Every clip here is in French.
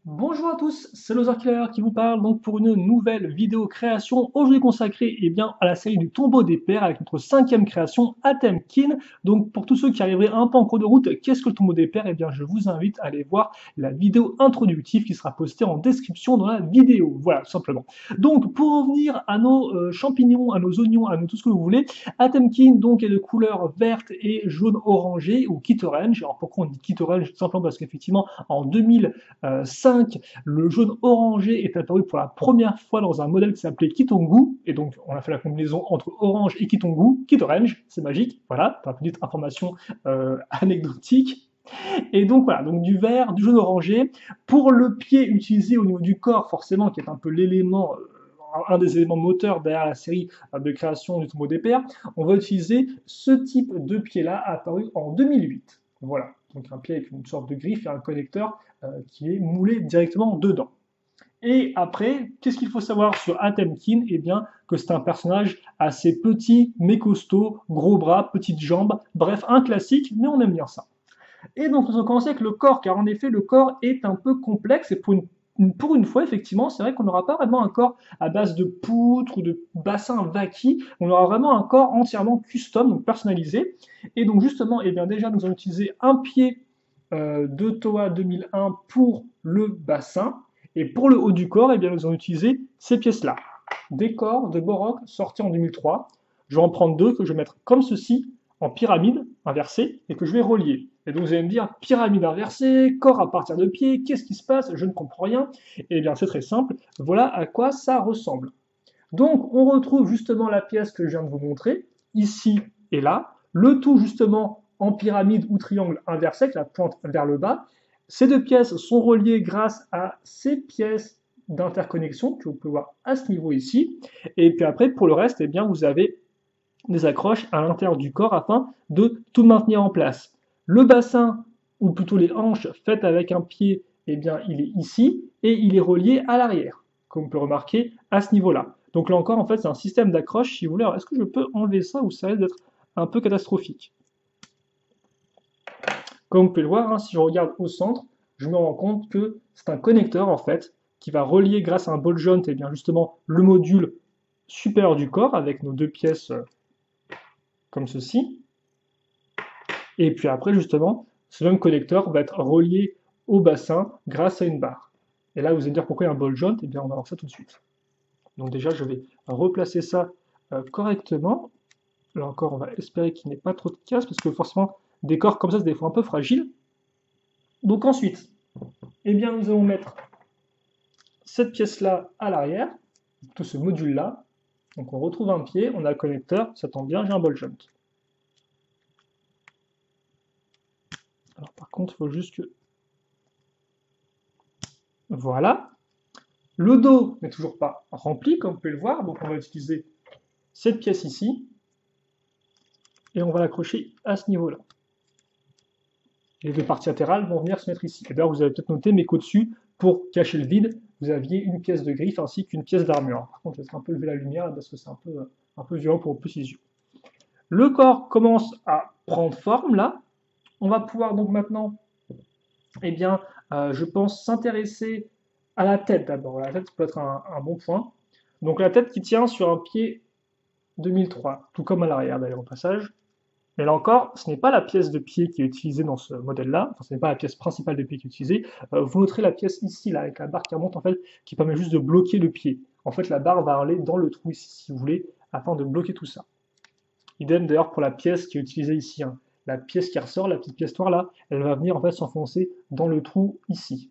Bonjour à tous, c'est Loser Killer qui vous parle donc pour une nouvelle vidéo création aujourd'hui consacrée bien, à la série du Tombeau des Pères avec notre cinquième création Atemkin. Donc pour tous ceux qui arriveraient un peu en cours de route, qu'est-ce que le Tombeau des Pères? Eh bien je vous invite à aller voir la vidéo introductive qui sera postée en description dans la vidéo. Voilà, tout simplement. Donc pour revenir à nos champignons, à nos oignons, à nos tout ce que vous voulez, Atemkin donc est de couleur verte et jaune orangé ou kit orange. Alors pourquoi on dit kit orange? Tout simplement parce qu'effectivement en 2005 le jaune orangé est apparu pour la première fois dans un modèle qui s'appelait Kitongu, et donc on a fait la combinaison entre orange et Kitongu, Kit Orange, c'est magique, voilà, pour la petite information anecdotique. Et donc voilà, donc du vert, du jaune orangé. Pour le pied utilisé au niveau du corps, forcément, qui est un peu l'élément, un des éléments moteurs derrière la série de création du Tombeau des Pères, on va utiliser ce type de pied-là apparu en 2008. Voilà, donc un pied avec une sorte de griffe et un connecteur qui est moulé directement dedans. Et après, qu'est-ce qu'il faut savoir sur Atemkin? Eh bien, que c'est un personnage assez petit, mais costaud, gros bras, petites jambes, bref, un classique, mais on aime bien ça. Et donc, nous allons commencer avec le corps, car en effet, le corps est un peu complexe, et pour une fois, effectivement, c'est vrai qu'on n'aura pas vraiment un corps à base de poutres ou de bassins vaki, on aura vraiment un corps entièrement custom, donc personnalisé. Et donc, justement, eh bien, déjà, nous allons utiliser un pied de Toa 2001 pour le bassin, et pour le haut du corps, eh bien, nous allons utiliser ces pièces-là. Des corps de Borok sortis en 2003. Je vais en prendre deux que je vais mettre comme ceci, en pyramide inversée, et que je vais relier. Et donc vous allez me dire, pyramide inversée, corps à partir de pied, qu'est-ce qui se passe? Je ne comprends rien. Eh bien c'est très simple, voilà à quoi ça ressemble. Donc on retrouve justement la pièce que je viens de vous montrer, ici et là, le tout justement en pyramide ou triangle inversé, avec la pointe vers le bas. Ces deux pièces sont reliées grâce à ces pièces d'interconnexion que vous pouvez voir à ce niveau ici. Et puis après, pour le reste, eh bien, vous avez des accroches à l'intérieur du corps afin de tout maintenir en place. Le bassin, ou plutôt les hanches faites avec un pied, eh bien, il est ici et il est relié à l'arrière, comme on peut remarquer à ce niveau-là. Donc là encore, en fait, c'est un système d'accroche, si vous voulez. Alors, est-ce que je peux enlever ça ou ça risque d'être un peu catastrophique? Comme vous pouvez le voir, hein, si je regarde au centre, je me rends compte que c'est un connecteur, en fait, qui va relier grâce à un ball joint, eh bien, justement, le module supérieur du corps avec nos deux pièces comme ceci. Et puis après, justement, ce même connecteur va être relié au bassin grâce à une barre. Et là, vous allez me dire pourquoi il y a un ball joint. Eh bien, on va voir ça tout de suite. Donc déjà, je vais replacer ça correctement. Là encore, on va espérer qu'il n'y ait pas trop de casse, parce que forcément, des corps comme ça, c'est des fois un peu fragile. Donc ensuite, eh bien, nous allons mettre cette pièce-là à l'arrière, tout ce module-là. Donc on retrouve un pied, on a le connecteur, ça tombe bien, j'ai un ball joint. Alors par contre, il faut juste que... Voilà. Le dos n'est toujours pas rempli, comme vous pouvez le voir, donc on va utiliser cette pièce ici, et on va l'accrocher à ce niveau-là. Les deux parties latérales vont venir se mettre ici. Et d'ailleurs, vous avez peut-être noté, mais qu'au-dessus, pour cacher le vide, vous aviez une pièce de griffe ainsi qu'une pièce d'armure. Par contre, je vais un peu lever la lumière parce que c'est un peu violent pour vos petits yeux. Le corps commence à prendre forme là. On va pouvoir donc maintenant, eh bien, je pense, s'intéresser à la tête d'abord. La tête peut être un bon point. Donc la tête qui tient sur un pied 2003, tout comme à l'arrière d'ailleurs au passage. Mais là encore, ce n'est pas la pièce de pied qui est utilisée dans ce modèle-là, enfin, ce n'est pas la pièce principale de pied qui est utilisée. Vous noterez la pièce ici, là, avec la barre qui remonte, en fait, qui permet juste de bloquer le pied. En fait, la barre va aller dans le trou ici, si vous voulez, afin de bloquer tout ça. Idem d'ailleurs pour la pièce qui est utilisée ici. Hein. La pièce qui ressort, la petite pièce noire là, elle va venir en fait s'enfoncer dans le trou ici.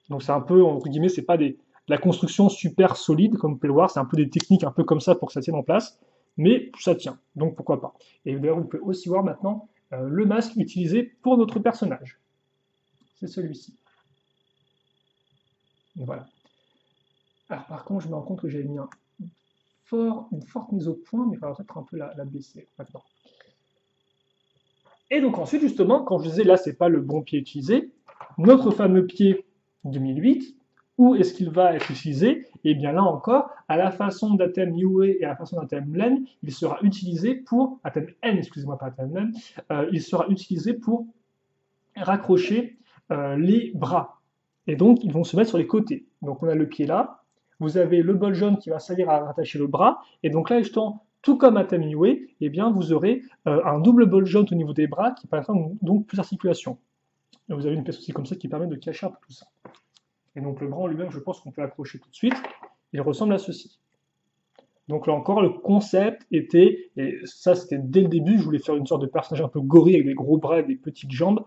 Donc c'est un peu, entre guillemets, c'est pas de la construction super solide, comme vous pouvez le voir, c'est un peu des techniques un peu comme ça pour que ça tienne en place, mais ça tient, donc pourquoi pas. Et d'ailleurs, vous pouvez aussi voir maintenant le masque utilisé pour notre personnage. C'est celui-ci. Voilà. Alors par contre, je me rends compte que j'avais mis une forte mise au point, mais il faudra peut-être un peu la baisser maintenant. Et donc ensuite, justement, quand je disais là, c'est pas le bon pied utilisé, notre fameux pied 2008, où est-ce qu'il va être utilisé? Et bien là encore, à la façon d'Atem Yue et à la façon d'Atem Len, il sera utilisé pour, Atem N, excusez-moi, pas Atem Len, il sera utilisé pour raccrocher les bras. Et donc, ils vont se mettre sur les côtés. Donc, on a le pied là. Vous avez le bol jaune qui va servir à rattacher le bras. Et donc là, justement, tout comme à Tamiwe, eh bien, vous aurez un double bol jaune au niveau des bras qui permettra donc plus d'articulation. Et vous avez une pièce aussi comme ça qui permet de cacher un peu tout ça. Et donc, le bras en lui-même, je pense qu'on peut l'accrocher tout de suite. Il ressemble à ceci. Donc là encore, le concept était, et ça c'était dès le début, je voulais faire une sorte de personnage un peu gorille avec des gros bras et des petites jambes.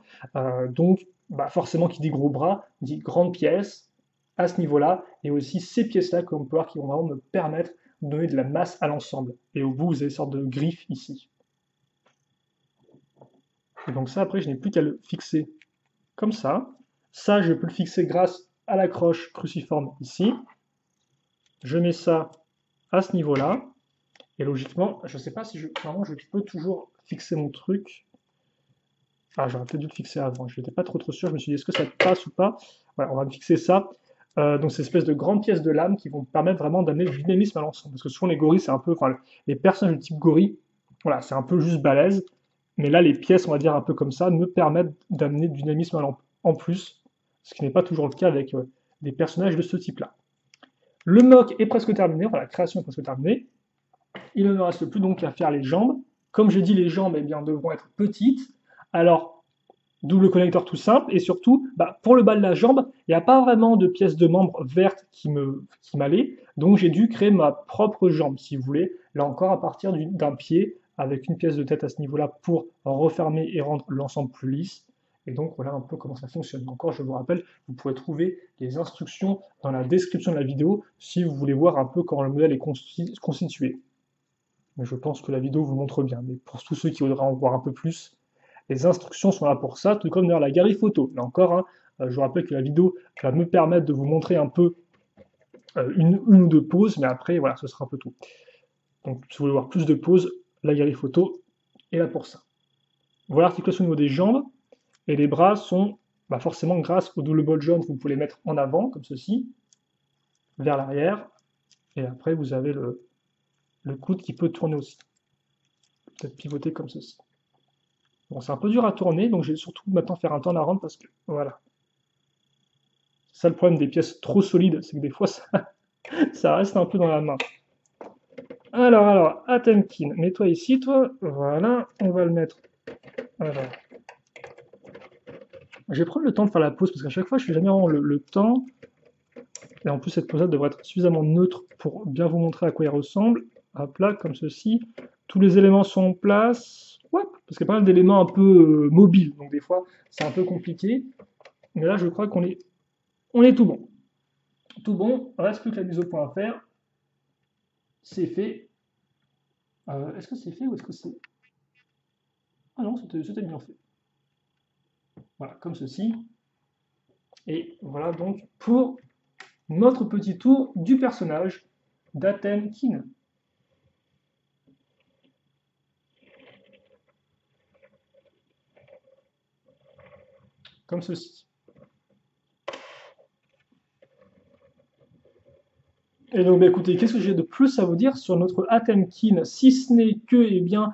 Donc bah forcément qui dit gros bras, dit grande pièce à ce niveau-là, et aussi ces pièces-là, comme on peut voir, qui vont vraiment me permettre de donner de la masse à l'ensemble. Et au bout, vous avez une sorte de griffe ici. Et donc ça, après, je n'ai plus qu'à le fixer comme ça. Ça, je peux le fixer grâce à l'accroche cruciforme ici. Je mets ça à ce niveau-là. Et logiquement, je ne sais pas si normalement je peux toujours fixer mon truc. Ah, j'aurais peut-être dû le fixer avant. Je n'étais pas trop sûr. Je me suis dit, est-ce que ça passe ou pas? Voilà, on va me fixer ça. Donc, ces espèces de grandes pièces de lame qui vont permettre vraiment d'amener du dynamisme à l'ensemble. Parce que souvent, les gorilles, c'est un peu. Enfin, les personnages de type gorille, voilà, c'est un peu juste balèze. Mais là, les pièces, on va dire un peu comme ça, me permettent d'amener du dynamisme en plus. Ce qui n'est pas toujours le cas avec des personnages de ce type-là. Le mock est presque terminé. Enfin, la création est presque terminée. Il ne me reste plus donc qu'à faire les jambes. Comme j'ai dit, les jambes eh bien, devront être petites. Alors, double connecteur tout simple. Et surtout, bah, pour le bas de la jambe, il n'y a pas vraiment de pièce de membre verte qui m'allait. Donc, j'ai dû créer ma propre jambe, si vous voulez. Là encore, à partir d'un pied, avec une pièce de tête à ce niveau-là pour refermer et rendre l'ensemble plus lisse. Et donc, voilà un peu comment ça fonctionne. Encore, je vous rappelle, vous pourrez trouver les instructions dans la description de la vidéo si vous voulez voir un peu comment le modèle est constitué. Mais je pense que la vidéo vous montre bien. Mais pour tous ceux qui voudraient en voir un peu plus, les instructions sont là pour ça, tout comme d'ailleurs la galerie photo. Là encore, hein, je vous rappelle que la vidéo va me permettre de vous montrer un peu une ou deux poses, mais après, voilà, ce sera un peu tout. Donc, si vous voulez voir plus de poses, la galerie photo est là pour ça. Voilà l'articulation au niveau des jambes, et les bras sont bah, forcément grâce au double bol jaune, vous pouvez les mettre en avant, comme ceci, vers l'arrière, et après vous avez le coude qui peut tourner aussi. Peut-être pivoter comme ceci. Bon, c'est un peu dur à tourner, donc je vais surtout maintenant faire un turnaround parce que, voilà. C'est ça le problème des pièces trop solides, c'est que des fois, ça reste un peu dans la main. Alors, Atemkin, mets-toi ici, toi. Voilà, on va le mettre. Alors, je vais prendre le temps de faire la pause parce qu'à chaque fois, je ne fais jamais vraiment le temps. Et en plus, cette pose-là devrait être suffisamment neutre pour bien vous montrer à quoi il ressemble. Hop là, comme ceci. Tous les éléments sont en place. Hop, parce qu'il y a pas mal d'éléments un peu mobiles, donc des fois, c'est un peu compliqué. Mais là, je crois on est tout bon. Tout bon, reste plus que la mise au point à faire. C'est fait. Est-ce que c'est fait ou est-ce que c'est... Ah non, c'était bien fait. Voilà, comme ceci. Et voilà donc pour notre petit tour du personnage d'Atemkin. Comme ceci. Et donc, bah, écoutez, qu'est-ce que j'ai de plus à vous dire sur notre Atemkin, si ce n'est que, eh bien,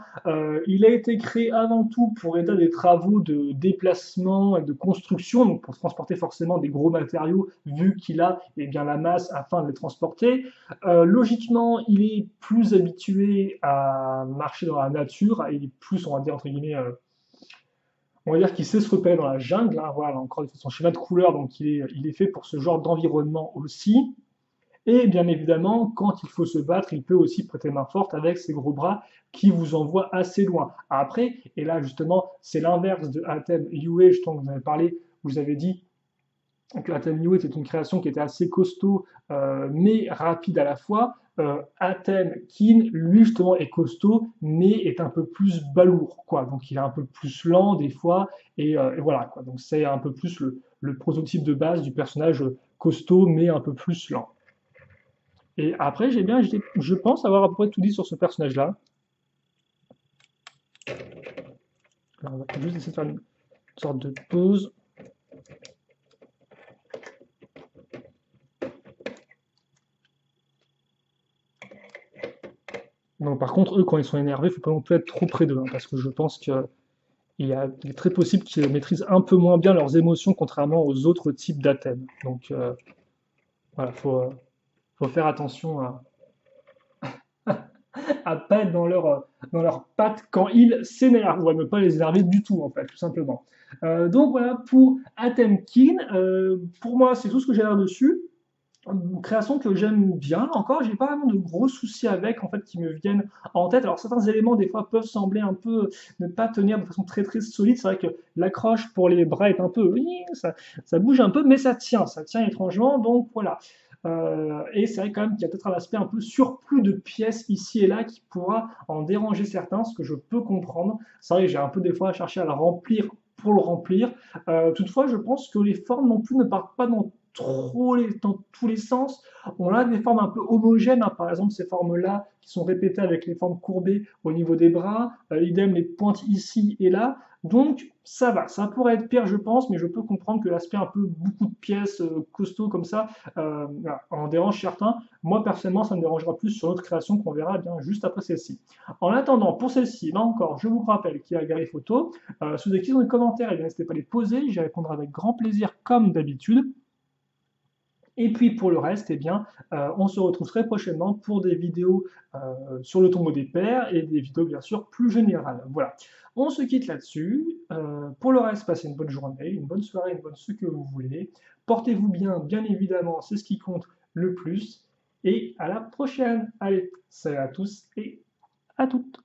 il a été créé avant tout pour aider à des travaux de déplacement et de construction, donc pour transporter forcément des gros matériaux, vu qu'il a, eh bien, la masse afin de les transporter. Logiquement, il est plus habitué à marcher dans la nature, il est plus, on va dire, entre guillemets, on va dire qu'il sait se repérer dans la jungle, hein, voilà, encore son schéma de couleur, donc il est fait pour ce genre d'environnement aussi. Et bien évidemment, quand il faut se battre, il peut aussi prêter main forte avec ses gros bras qui vous envoient assez loin. Après, et là justement, c'est l'inverse de Atem Yue, justement, que vous avez parlé, vous avez dit que Atem Yue était une création qui était assez costaud, mais rapide à la fois. Atem Kin, lui justement, est costaud, mais est un peu plus balourd, quoi. Donc il est un peu plus lent des fois, et voilà, quoi. Donc c'est un peu plus le prototype de base du personnage costaud, mais un peu plus lent. Et après, je pense avoir à peu près tout dit sur ce personnage-là. On va juste essayer de faire une sorte de pause. Non, par contre, eux, quand ils sont énervés, il ne faut pas non plus être trop près d'eux, hein, parce que je pense qu'ils Il est très possible qu'ils maîtrisent un peu moins bien leurs émotions contrairement aux autres types d'athèmes. Donc voilà, faut faire attention à pas être dans leur pattes quand ils s'énervent, ou à ne pas les énerver du tout, en fait, tout simplement. Donc voilà pour Atemkin. Pour moi, c'est tout ce que j'ai là-dessus. Une création que j'aime bien. Encore, j'ai pas vraiment de gros soucis avec, en fait, qui me viennent en tête. Alors, certains éléments, des fois, peuvent sembler un peu ne pas tenir de façon très, très solide. C'est vrai que l'accroche pour les bras est un peu, oui, ça bouge un peu, mais ça tient étrangement. Donc, voilà. Et c'est vrai quand même qu'il y a peut-être un aspect un peu surplus de pièces ici et là qui pourra en déranger certains, ce que je peux comprendre. C'est vrai que j'ai un peu des fois cherché à le remplir pour le remplir. Toutefois, je pense que les formes non plus ne partent pas dans tous les sens. On a des formes un peu homogènes, hein. Par exemple ces formes-là qui sont répétées avec les formes courbées au niveau des bras, idem les pointes ici et là. Donc ça va, ça pourrait être pire je pense, mais je peux comprendre que l'aspect un peu beaucoup de pièces costauds comme ça voilà, en dérange certains. Moi personnellement ça me dérangera plus sur l'autre création qu'on verra bien juste après celle-ci. En attendant, pour celle-ci, là encore, je vous rappelle qu'il y a Gary Photo. Si vous avez des questions dans les commentaires, eh bien, n'hésitez pas à les poser, j'y répondrai avec grand plaisir comme d'habitude. Et puis pour le reste, eh bien, on se retrouve très prochainement pour des vidéos sur le tombeau des pères et des vidéos bien sûr plus générales. Voilà, on se quitte là-dessus. Pour le reste, passez une bonne journée, une bonne soirée, une bonne ce que vous voulez. Portez-vous bien, bien évidemment, c'est ce qui compte le plus. Et à la prochaine. Allez, salut à tous et à toutes.